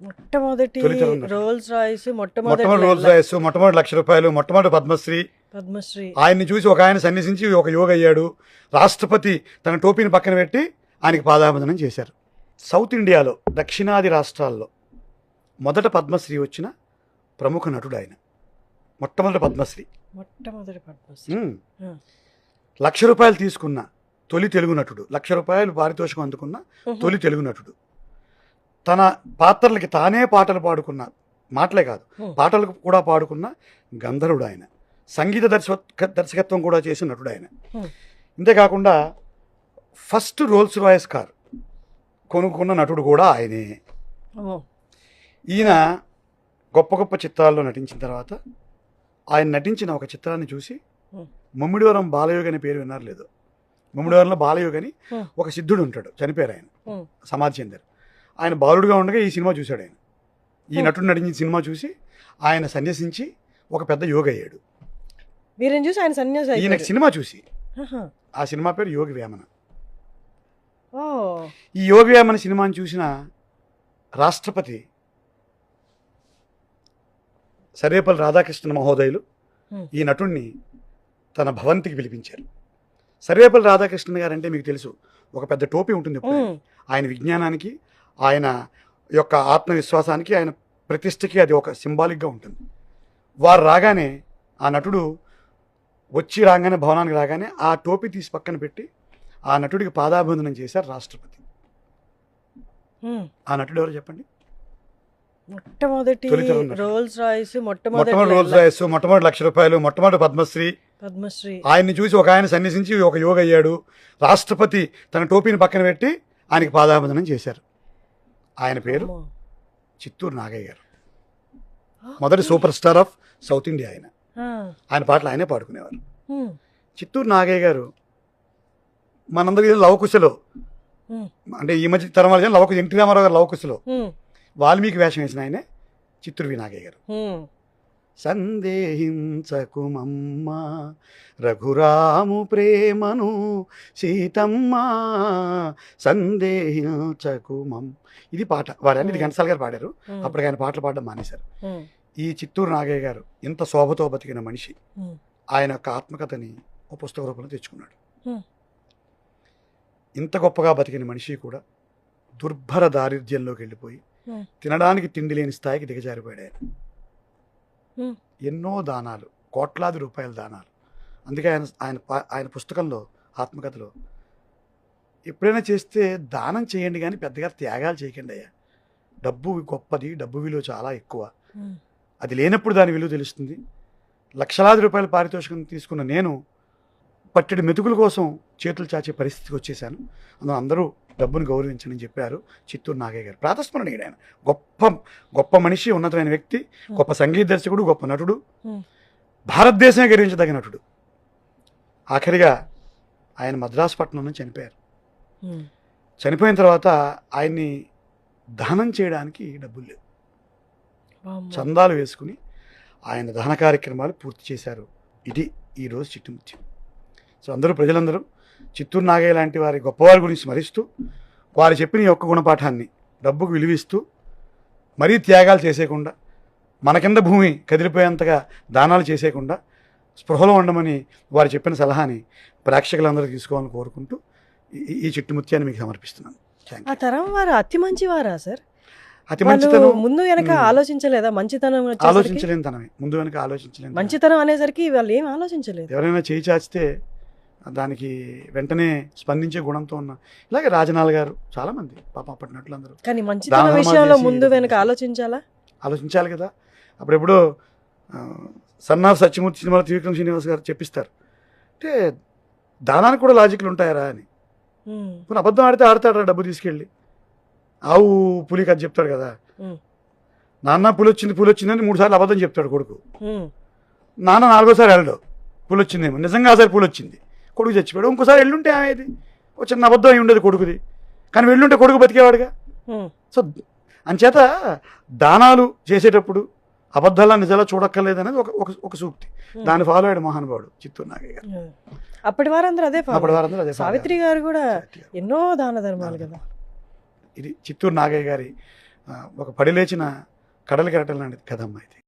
మొట్టమొదటి తొలితరం నటుడు. Rolls Royce మొట్టమొదటి రోల్స్ రాయస్, మొట్టమొదటి ₹1,00,000, మొట్టమొదటి పద్మశ్రీ. పద్మశ్రీ. ఆయన్ని చూసి ఒక ఆయన సన్యసించి ఒక యోగి అయ్యాడు. రాష్ట్రపతి తన టోపీని పక్కన పెట్టి ఆయనకి పాదాభివందనం చేశారు. సౌత్ ఇండియాలో దక్షిణాది రాష్ట్రాల్లో మొదట పద్మశ్రీ వచ్చిన ప్రముఖ నటుడు ఆయన. మొట్టమొదటి పద్మశ్రీ. మొట్టమొదటి పద్మశ్రీ. ₹1,00,000 తీసుకున్న తొలి తెలుగు నటుడు. ₹1,00,000 పారితోషికం అందుకున్న తొలి తెలుగు నటుడు. తన పాత్రలకి తానే పాటలు పాడుకున్న, మాటలే కాదు పాటలకు కూడా పాడుకున్న గంధర్వుడు ఆయన. సంగీత దర్శకత్వం కూడా చేసిన నటుడు ఆయన. ఇంతేకాకుండా ఫస్ట్ రోల్స్ రాయస్ కార్ కొనుక్కున్న నటుడు కూడా ఆయనే. ఈయన గొప్ప గొప్ప చిత్రాల్లో నటించిన తర్వాత ఆయన నటించిన ఒక చిత్రాన్ని చూసి ముమ్మిడివరం బాలయోగి అనే పేరు విన్నారు లేదు? ముమ్మిడివరంలో బాలయోగి అని ఒక సిద్ధుడు ఉంటాడు, చనిపోయారు ఆయన, సమాధి చెందారు. ఆయన బాలుడుగా ఉండగా ఈ సినిమా చూశాడు ఆయన. ఈ నటుడు నటించిన సినిమా చూసి ఆయన సన్యసించి ఒక పెద్ద యోగి అయ్యాడు. వీరిని చూసి ఆయన సన్యాసి ఈయన సినిమా చూసి, ఆ సినిమా పేరు యోగి వేమన. ఈ యోగి వేమన సినిమాని చూసిన రాష్ట్రపతి సర్వేపల్లి రాధాకృష్ణ మహోదయులు ఈ నటుడిని తన భవంతికి పిలిపించారు. సర్వేపల్లి రాధాకృష్ణ గారు అంటే మీకు తెలుసు, ఒక పెద్ద టోపీ ఉంటుంది. ఆయన విజ్ఞానానికి, ఆయన యొక్క ఆత్మవిశ్వాసానికి, ఆయన ప్రతిష్టకి అది ఒక సింబాలిక్గా ఉంటుంది. వారు రాగానే, ఆ నటుడు వచ్చి రాగానే, భవనానికి రాగానే ఆ టోపీ తీసి పక్కన పెట్టి ఆ నటుడికి పాదాభివందనం చేశారు రాష్ట్రపతి. ఆ నటుడు ఎవరు చెప్పండి? మొట్టమొదటి రోల్స్ రాయిస్, మొట్టమొదటి రోల్స్ రాయస్, మొట్టమొదటి ₹1,00,000, మొట్టమొదటి పద్మశ్రీ. పద్మశ్రీ. ఆయన్ని చూసి ఒక ఆయన సన్యసించి ఒక యోగి అయ్యాడు. రాష్ట్రపతి తన టోపీని పక్కన పెట్టి ఆయనకి పాదాభివందనం చేశారు. ఆయన పేరు చిత్తూరు నాగయ్య గారు. మొదటి super star of south India ఆయన. ఆయన పాటలు ఆయనే పాడుకునేవారు. చిత్తూరు నాగయ్య గారు మనందరికీ లవకుశలో, అంటే ఈ మధ్య తరం వాళ్ళ లవకుశ, ఎన్టీ రామారావు గారు లవకుశలో వాల్మీకి వేషం వేసిన ఆయనే చిత్తూరు నాగయ్య గారు. సందేహించకుమమ్మ రఘురాము ప్రేమను సీతమ్మ సందేహించకుమం, ఇది పాట. వారని ఇది ఘంటసాల గారు పాడారు. అప్పటికి ఆయన పాటలు పాడడం మానేశారు. ఈ చిత్తూరు నాగయ్య గారు ఎంత శోభతో బతికిన మనిషి. ఆయన యొక్క ఆత్మకథని ఒక పుస్తక రూపంలో తెచ్చుకున్నాడు. ఇంత గొప్పగా బతికిన మనిషి కూడా దుర్భర దారిద్ర్యంలోకి వెళ్ళిపోయి తినడానికి తిండి లేని స్థాయికి దిగజారిపోయాడు ఆయన. ఎన్నో దానాలు, కోట్లాది రూపాయల దానాలు. అందుకే ఆయన పుస్తకంలో, ఆత్మకథలో, ఎప్పుడైనా చేస్తే దానం చేయండి కానీ పెద్దగా త్యాగాలు చేయకండి అయ్యా. డబ్బు గొప్పది, డబ్బు విలువ చాలా ఎక్కువ. అది లేనప్పుడు దాని విలువ తెలుస్తుంది. లక్షలాది రూపాయల పారితోషికం తీసుకున్న నేను పట్టెడు మెతుకుల కోసం చేతులు చాచే పరిస్థితికి వచ్చేసాను. అందులో అందరూ డబ్బును గౌరవించని చెప్పారు చిత్తూరు నాగయ్య గారు. ప్రాతస్మరణీయుడు ఆయన. గొప్ప గొప్ప మనిషి, ఉన్నతమైన వ్యక్తి, గొప్ప సంగీత దర్శకుడు, గొప్ప నటుడు, భారతదేశమే గర్వించదగిన నటుడు. ఆఖరిగా ఆయన మద్రాసు పట్టణంలో చనిపోయారు. చనిపోయిన తర్వాత ఆయన్ని దహనం చేయడానికి డబ్బులు లేవు. చందాలు వేసుకుని ఆయన దహన కార్యక్రమాలు పూర్తి చేశారు. ఇది ఈరోజు చిట్టుముత్యం. సో ప్రజలందరూ చిత్తూరు నాగయ్య లాంటి వారి గొప్పవారి గురించి స్మరిస్తూ, వారు చెప్పిన ఈ ఒక్క గుణపాఠాన్ని, డబ్బుకు విలువిస్తూ, మరీ త్యాగాలు చేసేయకుండా, మన కింద భూమి కదిలిపోయేంతగా దానాలు చేసేయకుండా స్పృహలో ఉండమని వారు చెప్పిన సలహాని ప్రేక్షకులందరూ తీసుకోవాలని కోరుకుంటూ ఈ చిట్టుముత్యాన్ని మీకు సమర్పిస్తున్నాను. ఆ తరం వారు అతి మంచివారా సార్? అతి మంచితనం ముందు వెనక ఆలోచించలేదా? మంచితనం ఆలోచించలేని తనమే, ముందు వెనక ఆలోచించలేని మంచితనం అనేసరికి వాళ్ళు ఏం ఆలోచించలేదు. ఎవరైనా చేయి చాచితే దానికి వెంటనే స్పందించే గుణంతో ఉన్న, ఇలాగే రాజనాల్ గారు, చాలా మంది పాపం అప్పటి నటులందరూ. కానీ మంచితనం విషయంలో ముందు వెనక ఆలోచించాలి కదా. అప్పుడెప్పుడో సన్ ఆఫ్ సత్యమూర్తి సినిమాలో త్రివిక్రమ్ శ్రీనివాస్ గారు చెప్పిస్తారు, అంటే దానానికి కూడా లాజిక్లు ఉంటాయరా అని. కొన్ని అబద్ధం ఆడితే ఆడతాడు డబ్బు తీసుకెళ్ళి. ఆవు పులి కథ చెప్తాడు కదా, నాన్న పులి వచ్చిందని 3 సార్లు అబద్ధం చెప్తాడు కొడుకు. నాన్న 4వ సారి వెళ్ళడు, పులి వచ్చిందేమో, నిజంగా ఆసారి పులి వచ్చింది, కొడుకు చచ్చిపోయాడు. ఇంకోసారి వెళ్ళుంటే ఏది ఒక చిన్న అబద్ధం అయి ఉండేది కొడుకుది, కానీ వెళ్ళుంటే కొడుకు బతికేవాడుగా. సో అంచేత దానాలు చేసేటప్పుడు అబద్ధాల నిజాలా చూడక్కర్లేదు అనేది ఒక సూక్తి. దాన్ని ఫాలో అయ్యాడు మహానుభావుడు చిత్తూరు నాగయ్య గారు. అప్పటి వారందరూ అదే. సావిత్రి గారు కూడా ఎన్నో దాన ధర్మాలు కదా. ఇది చిత్తూరు నాగయ్య గారి ఒక పడి లేచిన కడలి కెరటం లాంటిది కదమ్మా ఇది.